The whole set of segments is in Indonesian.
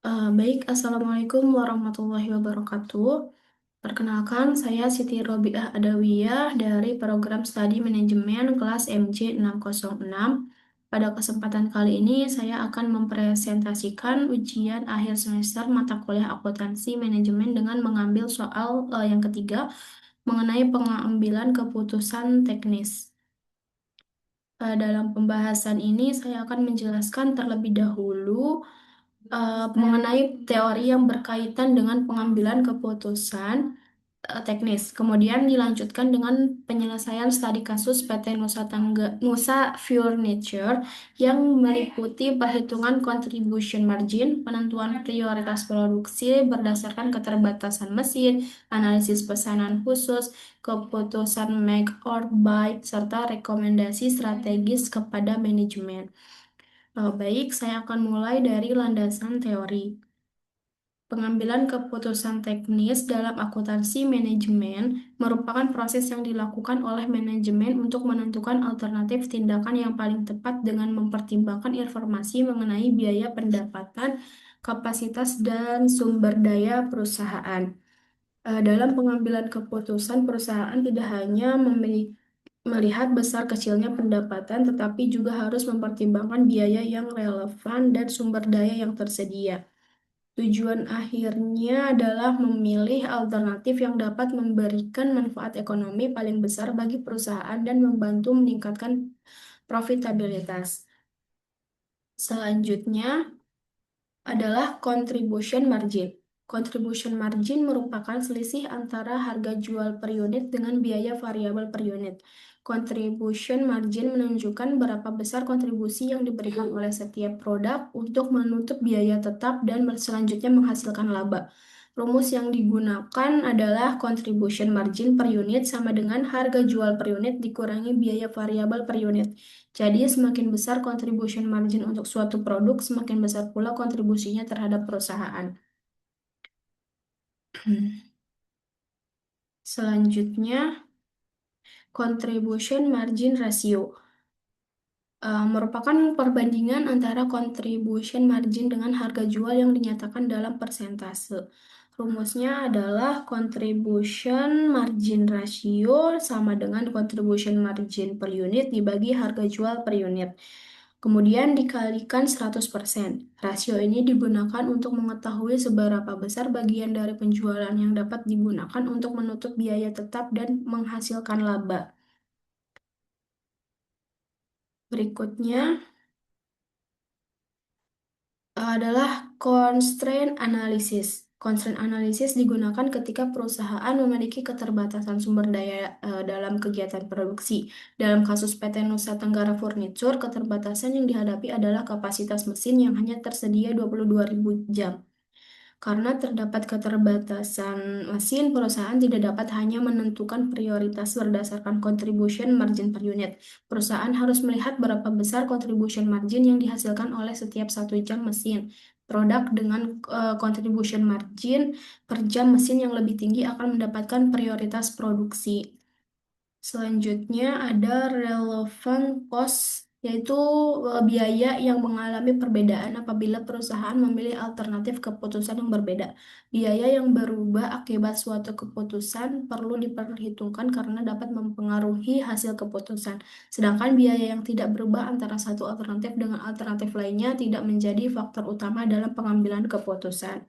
Baik, Assalamualaikum warahmatullahi wabarakatuh. Perkenalkan, saya Siti Robiah Adawiyah dari program Studi Manajemen kelas MJ 606. Pada kesempatan kali ini, saya akan mempresentasikan ujian akhir semester mata kuliah akuntansi manajemen dengan mengambil soal yang ketiga mengenai pengambilan keputusan teknis. Dalam pembahasan ini, saya akan menjelaskan terlebih dahulu mengenai teori yang berkaitan dengan pengambilan keputusan teknis. Kemudian dilanjutkan dengan penyelesaian studi kasus PT Nusa Furniture yang meliputi perhitungan contribution margin, penentuan prioritas produksi berdasarkan keterbatasan mesin, analisis pesanan khusus, keputusan make or buy, serta rekomendasi strategis kepada manajemen. Baik, saya akan mulai dari landasan teori. Pengambilan keputusan teknis dalam akuntansi manajemen merupakan proses yang dilakukan oleh manajemen untuk menentukan alternatif tindakan yang paling tepat dengan mempertimbangkan informasi mengenai biaya pendapatan, kapasitas, dan sumber daya perusahaan. Dalam pengambilan keputusan, perusahaan tidak hanya melihat besar kecilnya pendapatan, tetapi juga harus mempertimbangkan biaya yang relevan dan sumber daya yang tersedia. Tujuan akhirnya adalah memilih alternatif yang dapat memberikan manfaat ekonomi paling besar bagi perusahaan dan membantu meningkatkan profitabilitas. Selanjutnya adalah contribution margin. Contribution margin merupakan selisih antara harga jual per unit dengan biaya variabel per unit. Contribution margin menunjukkan berapa besar kontribusi yang diberikan oleh setiap produk untuk menutup biaya tetap dan selanjutnya menghasilkan laba. Rumus yang digunakan adalah contribution margin per unit sama dengan harga jual per unit dikurangi biaya variabel per unit. Jadi, semakin besar contribution margin untuk suatu produk, semakin besar pula kontribusinya terhadap perusahaan. Selanjutnya, contribution margin ratio merupakan perbandingan antara contribution margin dengan harga jual yang dinyatakan dalam persentase. Rumusnya adalah contribution margin ratio sama dengan contribution margin per unit dibagi harga jual per unit. Kemudian dikalikan 100%. Rasio ini digunakan untuk mengetahui seberapa besar bagian dari penjualan yang dapat digunakan untuk menutup biaya tetap dan menghasilkan laba. Berikutnya adalah constraint analysis. Constraint analysis digunakan ketika perusahaan memiliki keterbatasan sumber daya dalam kegiatan produksi. Dalam kasus PT Nusa Tenggara Furniture, keterbatasan yang dihadapi adalah kapasitas mesin yang hanya tersedia 22.000 jam. Karena terdapat keterbatasan mesin, perusahaan tidak dapat hanya menentukan prioritas berdasarkan contribution margin per unit. Perusahaan harus melihat berapa besar contribution margin yang dihasilkan oleh setiap 1 jam mesin. Produk dengan contribution margin per jam mesin yang lebih tinggi akan mendapatkan prioritas produksi. Selanjutnya ada relevant cost, yaitu biaya yang mengalami perbedaan apabila perusahaan memilih alternatif keputusan yang berbeda. Biaya yang berubah akibat suatu keputusan perlu diperhitungkan karena dapat mempengaruhi hasil keputusan. Sedangkan biaya yang tidak berubah antara satu alternatif dengan alternatif lainnya tidak menjadi faktor utama dalam pengambilan keputusan.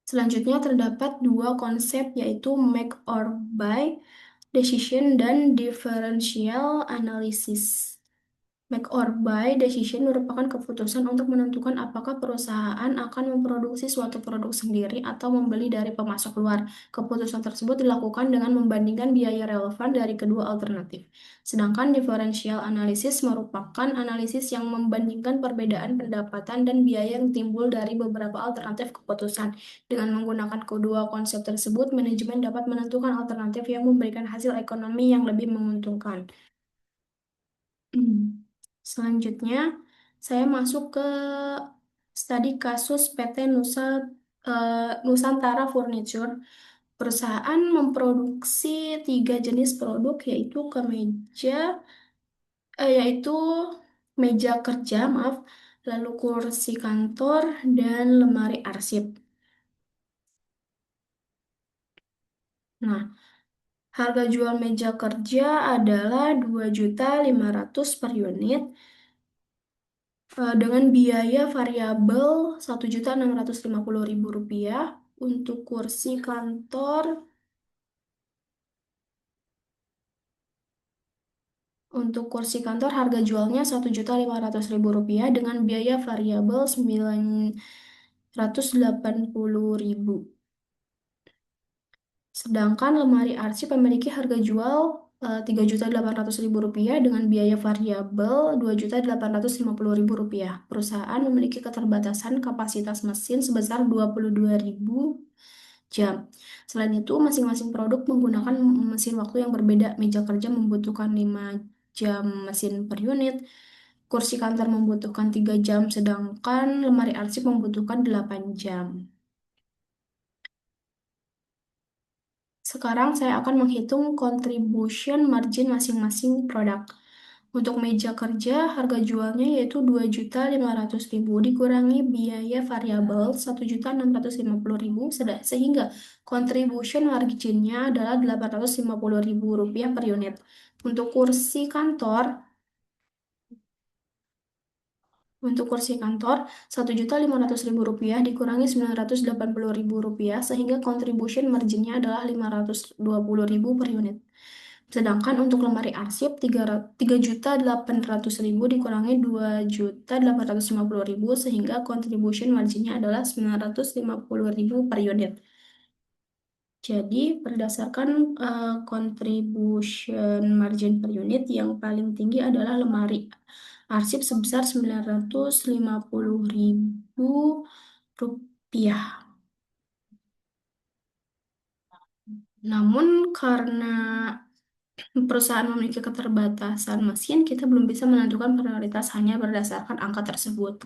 Selanjutnya terdapat dua konsep yaitu make or buy decision dan differential analysis. Make or buy decision merupakan keputusan untuk menentukan apakah perusahaan akan memproduksi suatu produk sendiri atau membeli dari pemasok luar. Keputusan tersebut dilakukan dengan membandingkan biaya relevan dari kedua alternatif. Sedangkan differential analysis merupakan analisis yang membandingkan perbedaan pendapatan dan biaya yang timbul dari beberapa alternatif keputusan. Dengan menggunakan kedua konsep tersebut, manajemen dapat menentukan alternatif yang memberikan hasil ekonomi yang lebih menguntungkan. Selanjutnya, saya masuk ke studi kasus PT Nusantara Furniture. Perusahaan memproduksi 3 jenis produk, yaitu kemeja, yaitu meja kerja, maaf, lalu kursi kantor, dan lemari arsip. Nah, harga jual meja kerja adalah 2.500.000 per unit, dengan biaya variabel 1.650.000 rupiah. Untuk kursi kantor, harga jualnya 1.500.000 rupiah dengan biaya variabel 980.000. Sedangkan lemari arsip memiliki harga jual 3.800.000 rupiah dengan biaya variabel 2.850.000 rupiah. Perusahaan memiliki keterbatasan kapasitas mesin sebesar 22.000 jam. Selain itu, masing-masing produk menggunakan mesin waktu yang berbeda. Meja kerja membutuhkan 5 jam mesin per unit. Kursi kantor membutuhkan 3 jam, sedangkan lemari arsip membutuhkan 8 jam. Sekarang saya akan menghitung contribution margin masing-masing produk. Untuk meja kerja, harga jualnya yaitu 2.500.000 dikurangi biaya variabel 1.650.000 sehingga contribution marginnya adalah 850.000 rupiah per unit. Untuk kursi kantor, Rp1.500.000 dikurangi Rp980.000 sehingga contribution marginnya adalah Rp520.000 per unit. Sedangkan untuk lemari arsip Rp3.800.000 dikurangi Rp2.850.000 sehingga contribution marginnya adalah Rp950.000 per unit. Jadi, berdasarkan contribution margin per unit, yang paling tinggi adalah lemari arsip sebesar Rp950.000. Namun, karena perusahaan memiliki keterbatasan mesin, kita belum bisa menentukan prioritas hanya berdasarkan angka tersebut.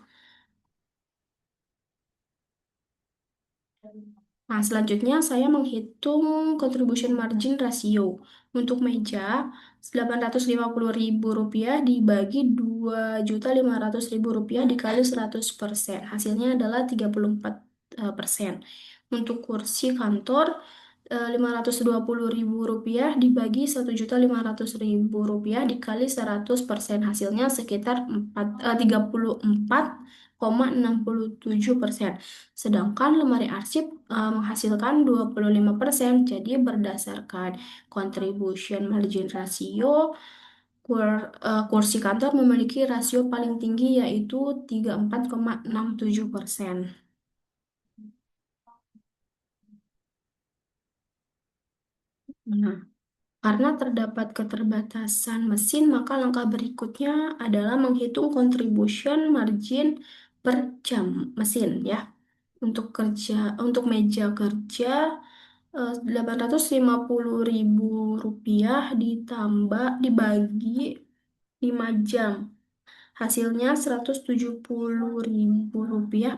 Nah, selanjutnya saya menghitung contribution margin ratio. Untuk meja, Rp850.000 dibagi Rp2.500.000 dikali 100%. Hasilnya adalah 34%. Untuk kursi kantor, Rp520.000 dibagi Rp1.500.000 dikali 100%. Hasilnya sekitar 34,67%. Sedangkan lemari arsip menghasilkan 25%. Jadi berdasarkan contribution margin ratio, kursi kantor memiliki rasio paling tinggi yaitu 34,67%. Nah, karena terdapat keterbatasan mesin, maka langkah berikutnya adalah menghitung contribution margin per jam mesin ya. Untuk meja kerja, Rp850.000 dibagi 5 jam. Hasilnya Rp170.000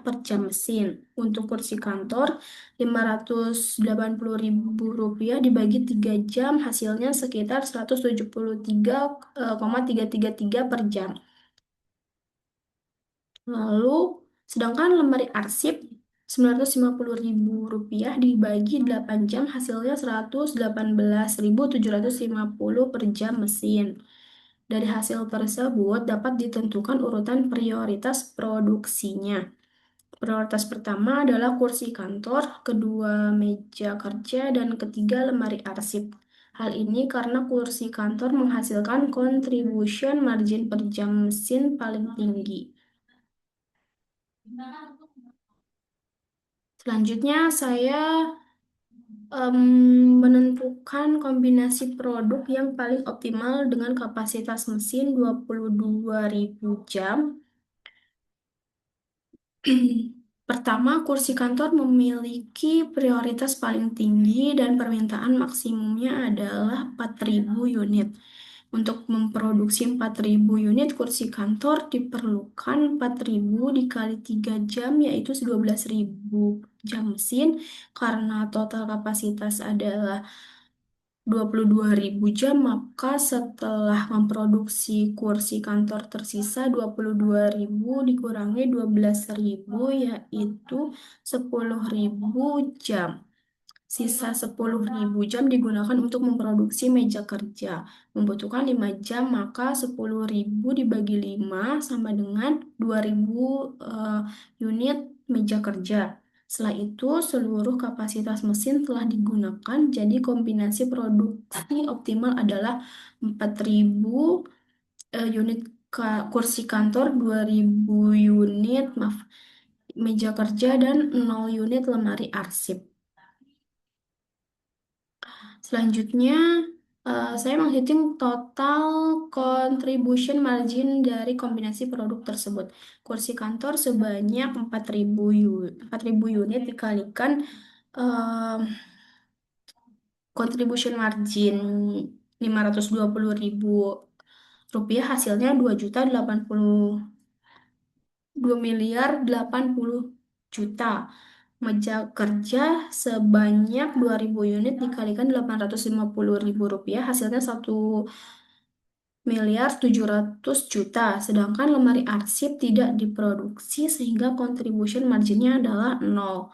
per jam mesin. Untuk kursi kantor, Rp580.000 dibagi 3 jam. Hasilnya sekitar 173,333 per jam. Lalu, sedangkan lemari arsip Rp950.000 dibagi 8 jam, hasilnya 118.750 per jam mesin. Dari hasil tersebut dapat ditentukan urutan prioritas produksinya. Prioritas pertama adalah kursi kantor, kedua meja kerja, dan ketiga lemari arsip. Hal ini karena kursi kantor menghasilkan contribution margin per jam mesin paling tinggi. Selanjutnya, saya menentukan kombinasi produk yang paling optimal dengan kapasitas mesin 22.000 jam. Pertama, kursi kantor memiliki prioritas paling tinggi dan permintaan maksimumnya adalah 4.000 unit. Untuk memproduksi 4.000 unit kursi kantor diperlukan 4.000 dikali 3 jam, yaitu 12.000 jam mesin. Karena total kapasitas adalah 22.000 jam, maka setelah memproduksi kursi kantor tersisa 22.000 dikurangi 12.000 yaitu 10.000 jam. Sisa 10.000 jam digunakan untuk memproduksi meja kerja. Membutuhkan 5 jam, maka 10.000 dibagi 5 sama dengan 2.000 unit meja kerja. Setelah itu, seluruh kapasitas mesin telah digunakan, jadi kombinasi produksi optimal adalah 4.000 unit kursi kantor, 2.000 unit, maaf, meja kerja, dan 0 unit lemari arsip. Selanjutnya, saya menghitung total contribution margin dari kombinasi produk tersebut. Kursi kantor sebanyak 4.000 unit dikalikan eh, contribution margin 520.000 rupiah, hasilnya 2.080.2.080.000.000. Meja kerja sebanyak 2.000 unit dikalikan 850.000 rupiah, hasilnya 1.700.000.000. Sedangkan lemari arsip tidak diproduksi sehingga contribution marginnya adalah nol.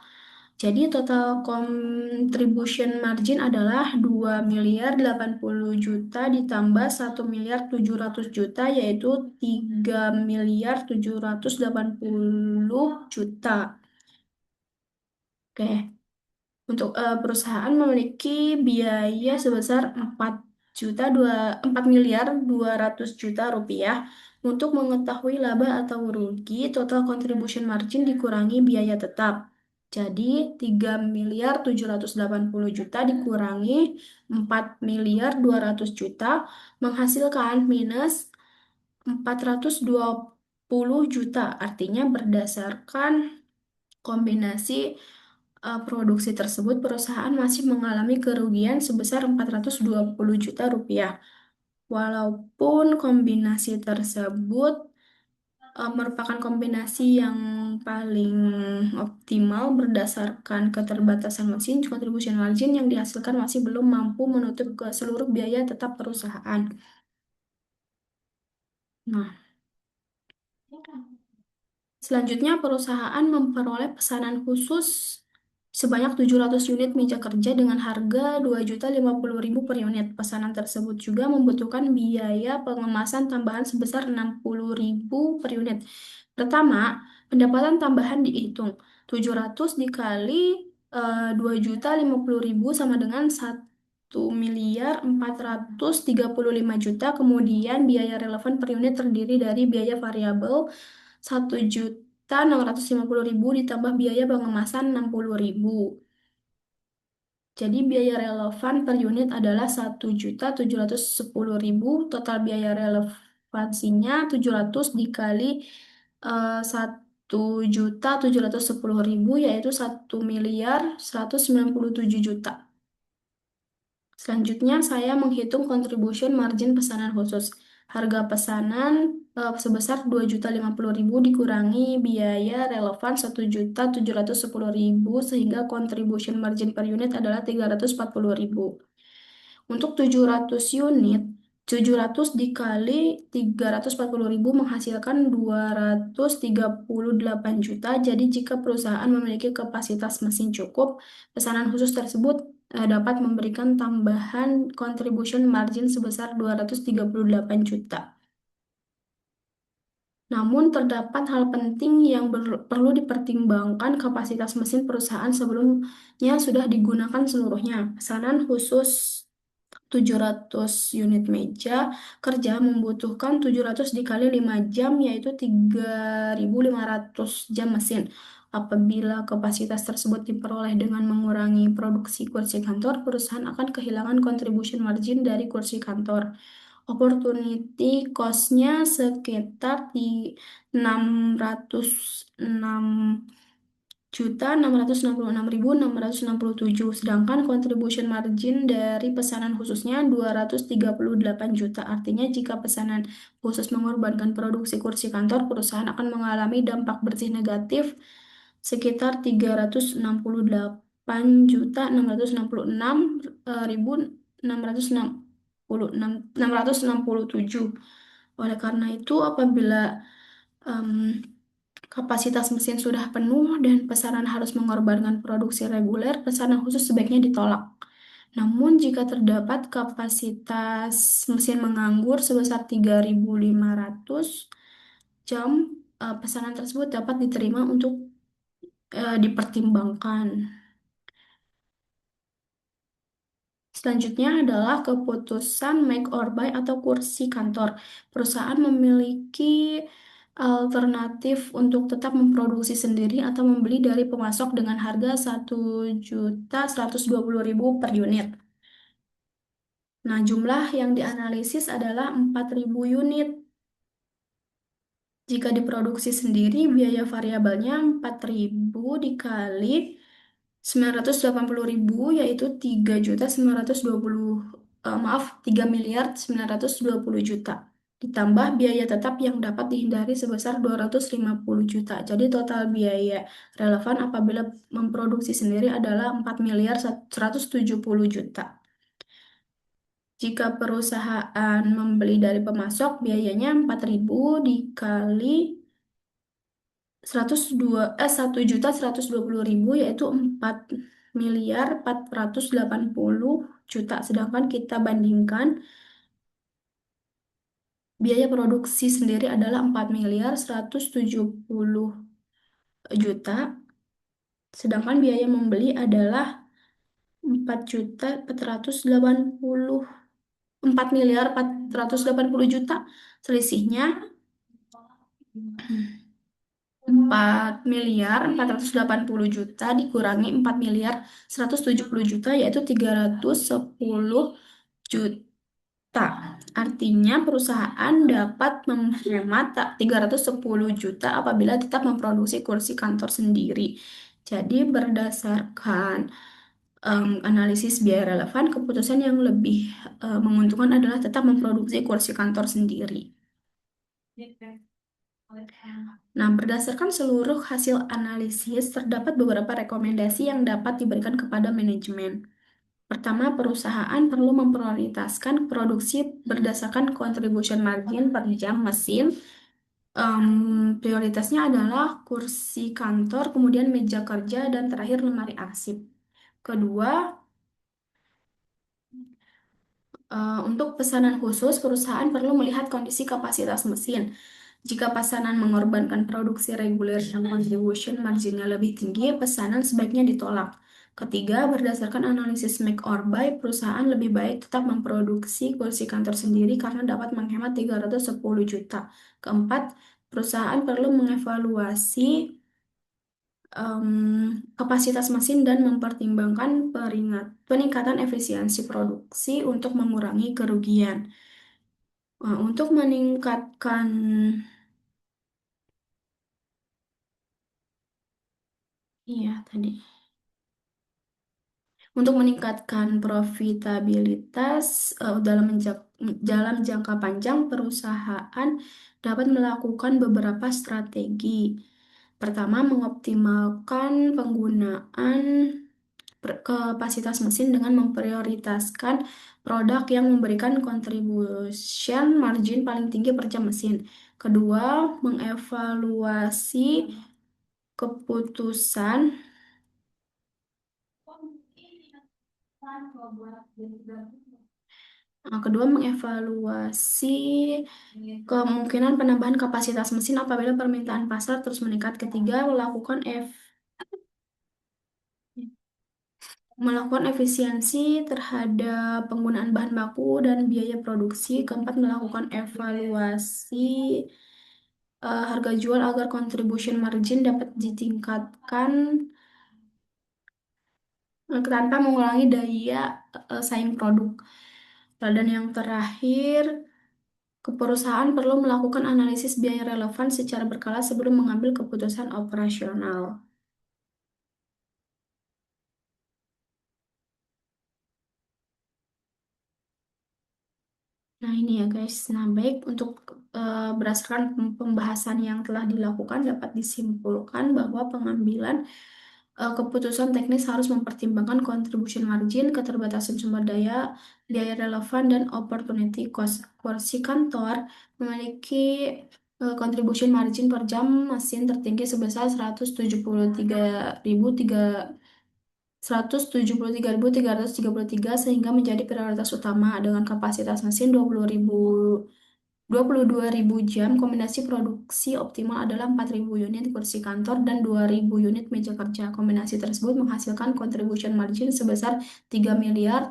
Jadi total contribution margin adalah 2.080.000.000 ditambah 1.700.000.000 yaitu 3.780.000.000. Oke. Untuk perusahaan memiliki biaya sebesar 4.200.000.000 rupiah. Untuk mengetahui laba atau rugi, total contribution margin dikurangi biaya tetap. Jadi 3.780.000.000 dikurangi 4.200.000.000 menghasilkan minus 420 juta. Artinya berdasarkan kombinasi produksi tersebut, perusahaan masih mengalami kerugian sebesar 420 juta rupiah. Walaupun kombinasi tersebut merupakan kombinasi yang paling optimal berdasarkan keterbatasan mesin, contribution margin yang dihasilkan masih belum mampu menutup ke seluruh biaya tetap perusahaan. Nah, selanjutnya, perusahaan memperoleh pesanan khusus sebanyak 700 unit meja kerja dengan harga 2.050.000 per unit. Pesanan tersebut juga membutuhkan biaya pengemasan tambahan sebesar 60.000 per unit. Pertama, pendapatan tambahan dihitung. 700 dikali 2.050.000 sama dengan 1.435.000.000. Kemudian biaya relevan per unit terdiri dari biaya variabel 1.650.000 ditambah biaya pengemasan 60.000. Jadi biaya relevan per unit adalah 1.710.000. Total biaya relevansinya 700 dikali 1.710.000 yaitu 1.197.000.000. Selanjutnya, saya menghitung contribution margin pesanan khusus. Harga pesanan sebesar 2.050.000 dikurangi biaya relevan 1.710.000 sehingga contribution margin per unit adalah 340.000. Untuk 700 unit, 700 dikali 340.000 menghasilkan 238 juta. Jadi jika perusahaan memiliki kapasitas mesin cukup, pesanan khusus tersebut dapat memberikan tambahan contribution margin sebesar 238 juta. Namun terdapat hal penting yang perlu dipertimbangkan. Kapasitas mesin perusahaan sebelumnya sudah digunakan seluruhnya. Pesanan khusus 700 unit meja kerja membutuhkan 700 dikali 5 jam yaitu 3.500 jam mesin. Apabila kapasitas tersebut diperoleh dengan mengurangi produksi kursi kantor, perusahaan akan kehilangan contribution margin dari kursi kantor. Opportunity cost-nya sekitar di 606.666.667, sedangkan contribution margin dari pesanan khususnya 238 juta. Artinya jika pesanan khusus mengorbankan produksi kursi kantor, perusahaan akan mengalami dampak bersih negatif sekitar 368.666.000 667. Oleh karena itu, apabila em, kapasitas mesin sudah penuh dan pesanan harus mengorbankan produksi reguler, pesanan khusus sebaiknya ditolak. Namun, jika terdapat kapasitas mesin menganggur sebesar 3.500 jam, pesanan tersebut dapat diterima untuk dipertimbangkan. Selanjutnya adalah keputusan make or buy atau kursi kantor. Perusahaan memiliki alternatif untuk tetap memproduksi sendiri atau membeli dari pemasok dengan harga 1.120.000 per unit. Nah, jumlah yang dianalisis adalah 4.000 unit. Jika diproduksi sendiri, biaya variabelnya 4.000 dikali 980.000, yaitu 3.920.000, maaf, 3.920.000.000. Ditambah biaya tetap yang dapat dihindari sebesar 250 juta. Jadi total biaya relevan apabila memproduksi sendiri adalah 4.170.000.000. Jika perusahaan membeli dari pemasok, biayanya 4.000 dikali 1.120.000, yaitu 4.480.000.000. Sedangkan kita bandingkan biaya produksi sendiri adalah 4.170.000.000, sedangkan biaya membeli adalah 4.480.000.000. Selisihnya 4.480.000.000 dikurangi 4.170.000.000, yaitu 310 juta. Artinya perusahaan dapat menghemat 310 juta apabila tetap memproduksi kursi kantor sendiri. Jadi berdasarkan analisis biaya relevan, keputusan yang lebih menguntungkan adalah tetap memproduksi kursi kantor sendiri. Nah, berdasarkan seluruh hasil analisis, terdapat beberapa rekomendasi yang dapat diberikan kepada manajemen. Pertama, perusahaan perlu memprioritaskan produksi berdasarkan contribution margin per jam mesin. Prioritasnya adalah kursi kantor, kemudian meja kerja, dan terakhir lemari arsip. Kedua, untuk pesanan khusus, perusahaan perlu melihat kondisi kapasitas mesin. Jika pesanan mengorbankan produksi reguler dan contribution marginnya lebih tinggi, pesanan sebaiknya ditolak. Ketiga, berdasarkan analisis make or buy, perusahaan lebih baik tetap memproduksi kursi kantor sendiri karena dapat menghemat 310 juta. Keempat, perusahaan perlu mengevaluasi kapasitas mesin dan mempertimbangkan peningkatan efisiensi produksi untuk mengurangi kerugian. Untuk meningkatkan Iya, tadi. Untuk meningkatkan profitabilitas dalam jangka panjang, perusahaan dapat melakukan beberapa strategi. Pertama, mengoptimalkan penggunaan kapasitas mesin dengan memprioritaskan produk yang memberikan contribution margin paling tinggi per jam mesin. Kedua, mengevaluasi keputusan kedua, mengevaluasi kemungkinan penambahan kapasitas mesin apabila permintaan pasar terus meningkat. Ketiga, melakukan efisiensi terhadap penggunaan bahan baku dan biaya produksi. Keempat, melakukan evaluasi harga jual agar contribution margin dapat ditingkatkan tanpa mengurangi daya saing produk. Dan yang terakhir, perusahaan perlu melakukan analisis biaya relevan secara berkala sebelum mengambil keputusan operasional. Nah, ini ya guys. Nah, baik untuk berdasarkan pembahasan yang telah dilakukan dapat disimpulkan bahwa pengambilan Keputusan teknis harus mempertimbangkan contribution margin, keterbatasan sumber daya, biaya relevan, dan opportunity cost. Kursi kantor memiliki contribution margin per jam mesin tertinggi sebesar 173.333 sehingga menjadi prioritas utama dengan kapasitas mesin 22.000 jam. Kombinasi produksi optimal adalah 4.000 unit kursi kantor dan 2.000 unit meja kerja. Kombinasi tersebut menghasilkan contribution margin sebesar 3.780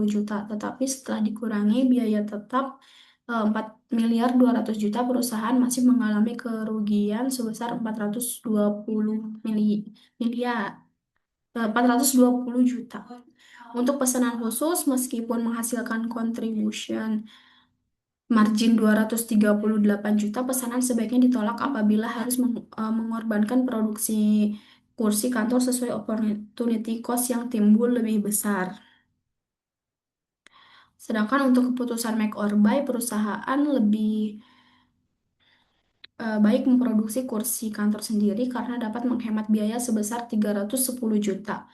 juta. Tetapi setelah dikurangi biaya tetap 4.200 juta, perusahaan masih mengalami kerugian sebesar miliar 420 juta. Untuk pesanan khusus, meskipun menghasilkan contribution margin 238 juta, pesanan sebaiknya ditolak apabila harus mengorbankan produksi kursi kantor sesuai opportunity cost yang timbul lebih besar. Sedangkan untuk keputusan make or buy, perusahaan lebih baik memproduksi kursi kantor sendiri karena dapat menghemat biaya sebesar 310 juta.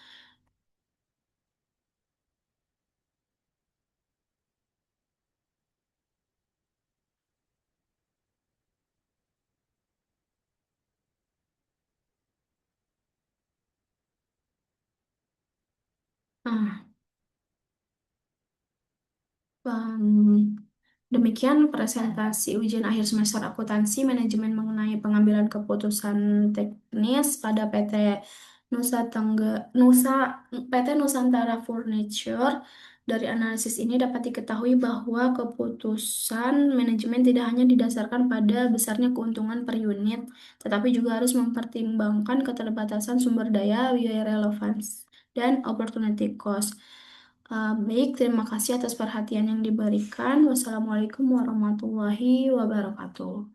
Nah, demikian presentasi ujian akhir semester akuntansi manajemen mengenai pengambilan keputusan teknis pada Nusa Tengga, Nusa, PT Nusantara Furniture. Dari analisis ini dapat diketahui bahwa keputusan manajemen tidak hanya didasarkan pada besarnya keuntungan per unit, tetapi juga harus mempertimbangkan keterbatasan sumber daya, biaya relevansi, dan opportunity cost. Baik, terima kasih atas perhatian yang diberikan. Wassalamualaikum warahmatullahi wabarakatuh.